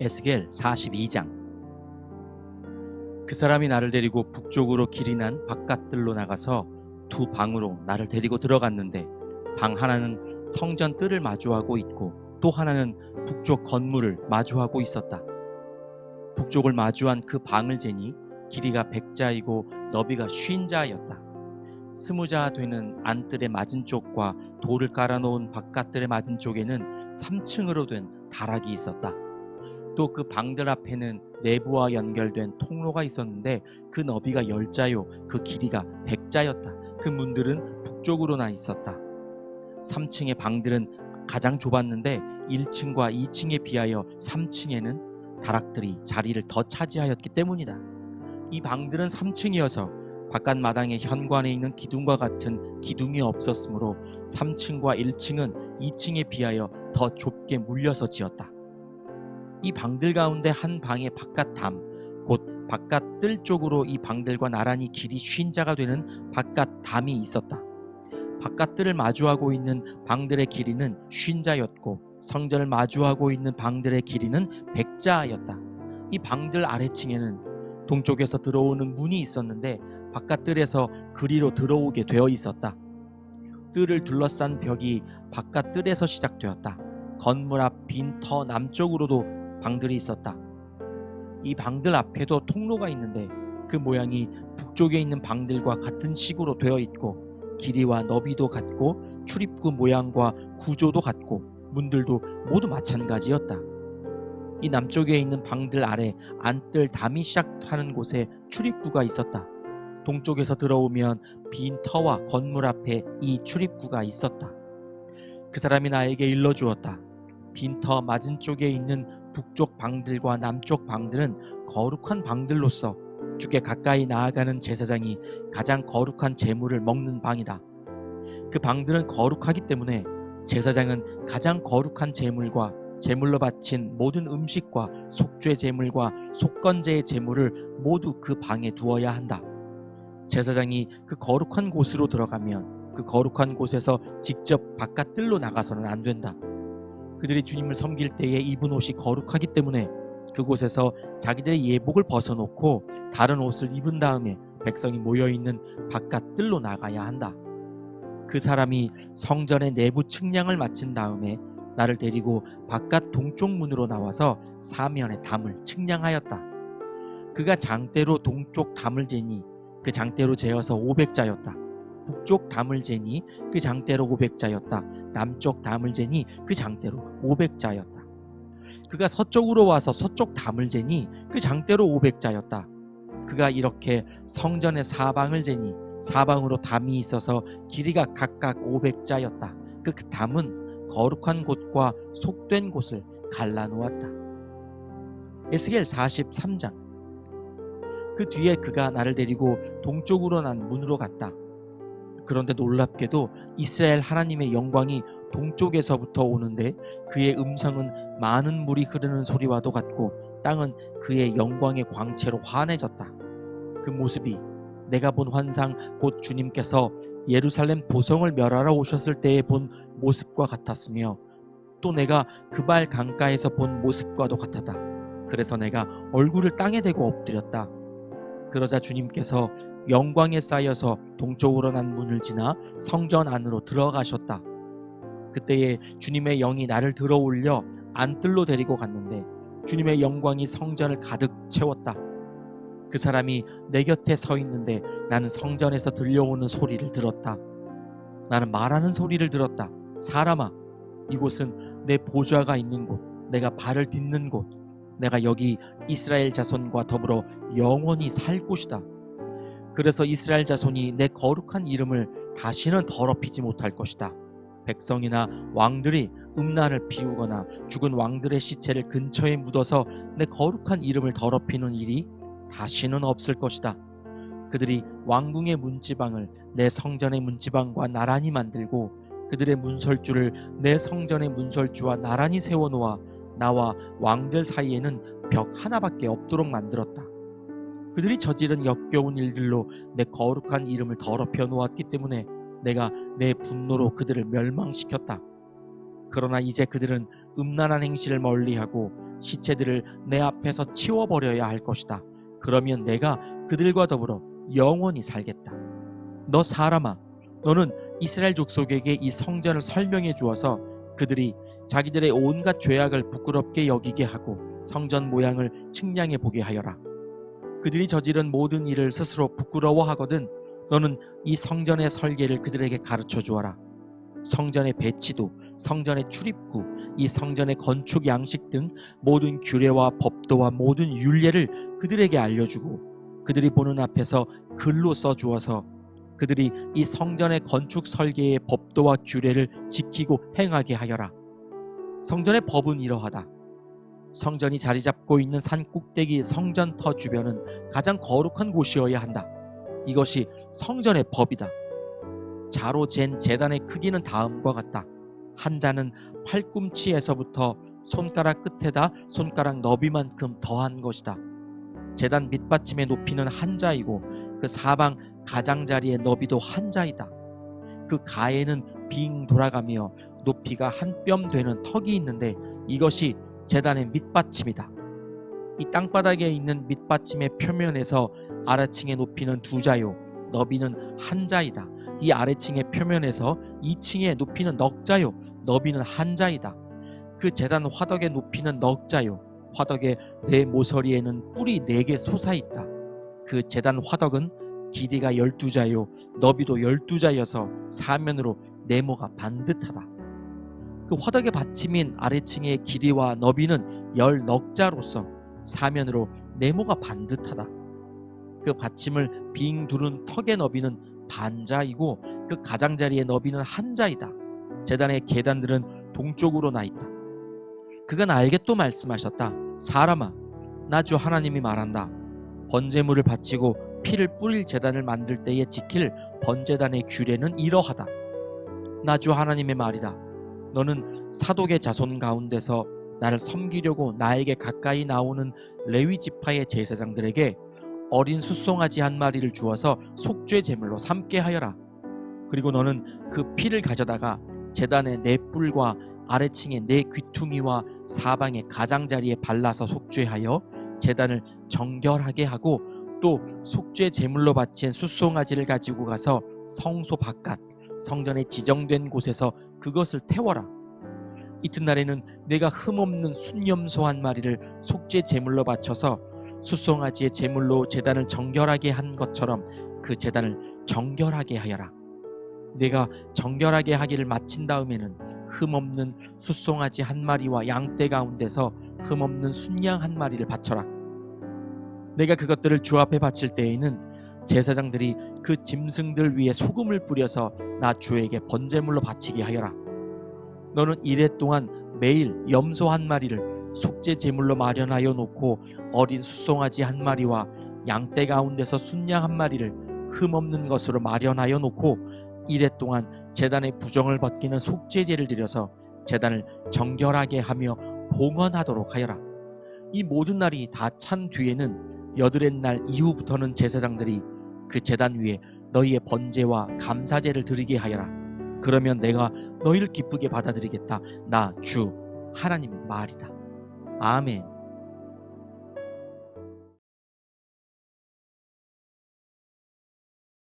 에스겔 42장. 그 사람이 나를 데리고 북쪽으로 길이 난 바깥들로 나가서 두 방으로 나를 데리고 들어갔는데, 방 하나는 성전 뜰을 마주하고 있고 또 하나는 북쪽 건물을 마주하고 있었다. 북쪽을 마주한 그 방을 재니 길이가 100자이고 너비가 50자였다. 20자 되는 안뜰의 맞은쪽과 돌을 깔아놓은 바깥뜰의 맞은쪽에는 3층으로 된 다락이 있었다. 또 그 방들 앞에는 내부와 연결된 통로가 있었는데, 그 너비가 10자요 그 길이가 100자였다. 그 문들은 북쪽으로 나 있었다. 3층의 방들은 가장 좁았는데 1층과 2층에 비하여 3층에는 다락들이 자리를 더 차지하였기 때문이다. 이 방들은 3층이어서 바깥 마당의 현관에 있는 기둥과 같은 기둥이 없었으므로 3층과 1층은 2층에 비하여 더 좁게 물려서 지었다. 이 방들 가운데 한 방의 바깥 담, 곧 바깥 뜰 쪽으로 이 방들과 나란히 길이 50자가 되는 바깥 담이 있었다. 바깥 뜰을 마주하고 있는 방들의 길이는 50자였고 성전을 마주하고 있는 방들의 길이는 100자였다. 이 방들 아래층에는 동쪽에서 들어오는 문이 있었는데, 바깥 뜰에서 그리로 들어오게 되어 있었다. 뜰을 둘러싼 벽이 바깥 뜰에서 시작되었다. 건물 앞 빈 터 남쪽으로도 방들이 있었다. 이 방들 앞에도 통로가 있는데, 그 모양이 북쪽에 있는 방들과 같은 식으로 되어 있고 길이와 너비도 같고 출입구 모양과 구조도 같고 문들도 모두 마찬가지였다. 이 남쪽에 있는 방들 아래 안뜰 담이 시작하는 곳에 출입구가 있었다. 동쪽에서 들어오면 빈 터와 건물 앞에 이 출입구가 있었다. 그 사람이 나에게 일러주었다. 빈 터 맞은쪽에 있는 북쪽 방들과 남쪽 방들은 거룩한 방들로서 주께 가까이 나아가는 제사장이 가장 거룩한 제물을 먹는 방이다. 그 방들은 거룩하기 때문에 제사장은 가장 거룩한 제물과 제물로 바친 모든 음식과 속죄 제물과 속건제의 제물을 모두 그 방에 두어야 한다. 제사장이 그 거룩한 곳으로 들어가면 그 거룩한 곳에서 직접 바깥 뜰로 나가서는 안 된다. 그들이 주님을 섬길 때에 입은 옷이 거룩하기 때문에 그곳에서 자기들의 예복을 벗어놓고 다른 옷을 입은 다음에 백성이 모여있는 바깥 뜰로 나가야 한다. 그 사람이 성전의 내부 측량을 마친 다음에 나를 데리고 바깥 동쪽 문으로 나와서 사면의 담을 측량하였다. 그가 장대로 동쪽 담을 재니 그 장대로 재어서 500자였다. 북쪽 담을 재니 그 장대로 500자였다. 남쪽 담을 재니 그 장대로 500자였다. 그가 서쪽으로 와서 서쪽 담을 재니 그 장대로 500자였다. 그가 이렇게 성전의 사방을 재니 사방으로 담이 있어서 길이가 각각 500자였다. 그 담은 거룩한 곳과 속된 곳을 갈라놓았다. 에스겔 43장. 그 뒤에 그가 나를 데리고 동쪽으로 난 문으로 갔다. 그런데 놀랍게도 이스라엘 하나님의 영광이 동쪽에서부터 오는데, 그의 음성은 많은 물이 흐르는 소리와도 같고 땅은 그의 영광의 광채로 환해졌다. 그 모습이 내가 본 환상 곧 주님께서 예루살렘 보성을 멸하러 오셨을 때에 본 모습과 같았으며, 또 내가 그발 강가에서 본 모습과도 같았다. 그래서 내가 얼굴을 땅에 대고 엎드렸다. 그러자 주님께서 영광에 쌓여서 동쪽으로 난 문을 지나 성전 안으로 들어가셨다. 그때에 주님의 영이 나를 들어올려 안뜰로 데리고 갔는데, 주님의 영광이 성전을 가득 채웠다. 그 사람이 내 곁에 서 있는데 나는 성전에서 들려오는 소리를 들었다. 나는 말하는 소리를 들었다. 사람아, 이곳은 내 보좌가 있는 곳, 내가 발을 딛는 곳, 내가 여기 이스라엘 자손과 더불어 영원히 살 곳이다. 그래서 이스라엘 자손이 내 거룩한 이름을 다시는 더럽히지 못할 것이다. 백성이나 왕들이 음란을 피우거나 죽은 왕들의 시체를 근처에 묻어서 내 거룩한 이름을 더럽히는 일이 다시는 없을 것이다. 그들이 왕궁의 문지방을 내 성전의 문지방과 나란히 만들고 그들의 문설주를 내 성전의 문설주와 나란히 세워놓아 나와 왕들 사이에는 벽 하나밖에 없도록 만들었다. 그들이 저지른 역겨운 일들로 내 거룩한 이름을 더럽혀 놓았기 때문에 내가 내 분노로 그들을 멸망시켰다. 그러나 이제 그들은 음란한 행실을 멀리하고 시체들을 내 앞에서 치워버려야 할 것이다. 그러면 내가 그들과 더불어 영원히 살겠다. 너 사람아, 너는 이스라엘 족속에게 이 성전을 설명해 주어서 그들이 자기들의 온갖 죄악을 부끄럽게 여기게 하고 성전 모양을 측량해 보게 하여라. 그들이 저지른 모든 일을 스스로 부끄러워하거든 너는 이 성전의 설계를 그들에게 가르쳐 주어라. 성전의 배치도, 성전의 출입구, 이 성전의 건축 양식 등 모든 규례와 법도와 모든 율례를 그들에게 알려주고 그들이 보는 앞에서 글로 써주어서 그들이 이 성전의 건축 설계의 법도와 규례를 지키고 행하게 하여라. 성전의 법은 이러하다. 성전이 자리 잡고 있는 산 꼭대기 성전터 주변은 가장 거룩한 곳이어야 한다. 이것이 성전의 법이다. 자로 잰 제단의 크기는 다음과 같다. 한 자는 팔꿈치에서부터 손가락 끝에다 손가락 너비만큼 더한 것이다. 제단 밑받침의 높이는 한 자이고 그 사방 가장자리의 너비도 한 자이다. 그 가에는 빙 돌아가며 높이가 한 뼘 되는 턱이 있는데 이것이 제단의 밑받침이다. 이 땅바닥에 있는 밑받침의 표면에서 아래층의 높이는 두 자요 너비는 한 자이다. 이 아래층의 표면에서 2층의 높이는 넉 자요 너비는 한 자이다. 그 제단 화덕의 높이는 넉 자요 화덕의 네 모서리에는 뿔이 4개 솟아있다. 그 제단 화덕은 길이가 12자요 너비도 12자여서 사면으로 네모가 반듯하다. 그 화덕의 받침인 아래층의 길이와 너비는 10넉자로서 사면으로 네모가 반듯하다. 그 받침을 빙 두른 턱의 너비는 반자이고 그 가장자리의 너비는 한 자이다. 제단의 계단들은 동쪽으로 나 있다. 그가 나에게 또 말씀하셨다. 사람아, 나 주 하나님이 말한다. 번제물을 바치고 피를 뿌릴 제단을 만들 때에 지킬 번제단의 규례는 이러하다. 나 주 하나님의 말이다. 너는 사독의 자손 가운데서 나를 섬기려고 나에게 가까이 나오는 레위 지파의 제사장들에게 어린 숫송아지 한 마리를 주어서 속죄 제물로 삼게 하여라. 그리고 너는 그 피를 가져다가 제단의 네 뿔과 아래층의 네 귀퉁이와 사방의 가장자리에 발라서 속죄하여 제단을 정결하게 하고 또 속죄 제물로 바친 숫송아지를 가지고 가서 성소 바깥 성전에 지정된 곳에서 그것을 태워라. 이튿날에는 내가 흠없는 순염소 한 마리를 속죄 제물로 바쳐서 숫송아지의 제물로 제단을 정결하게 한 것처럼 그 제단을 정결하게 하여라. 내가 정결하게 하기를 마친 다음에는 흠없는 숫송아지 한 마리와 양떼 가운데서 흠없는 순양 한 마리를 바쳐라. 내가 그것들을 주 앞에 바칠 때에는 제사장들이 그 짐승들 위에 소금을 뿌려서 나 주에게 번제물로 바치게 하여라. 너는 이레 동안 매일 염소 한 마리를 속죄 제물로 마련하여 놓고 어린 숫송아지 한 마리와 양떼 가운데서 순양 한 마리를 흠없는 것으로 마련하여 놓고 이레 동안 제단의 부정을 벗기는 속죄제를 드려서 제단을 정결하게 하며 봉헌하도록 하여라. 이 모든 날이 다 찬 뒤에는 여드렛 날 이후부터는 제사장들이 그 제단 위에 너희의 번제와 감사제를 드리게 하여라. 그러면 내가 너희를 기쁘게 받아들이겠다. 나 주 하나님의 말이다. 아멘.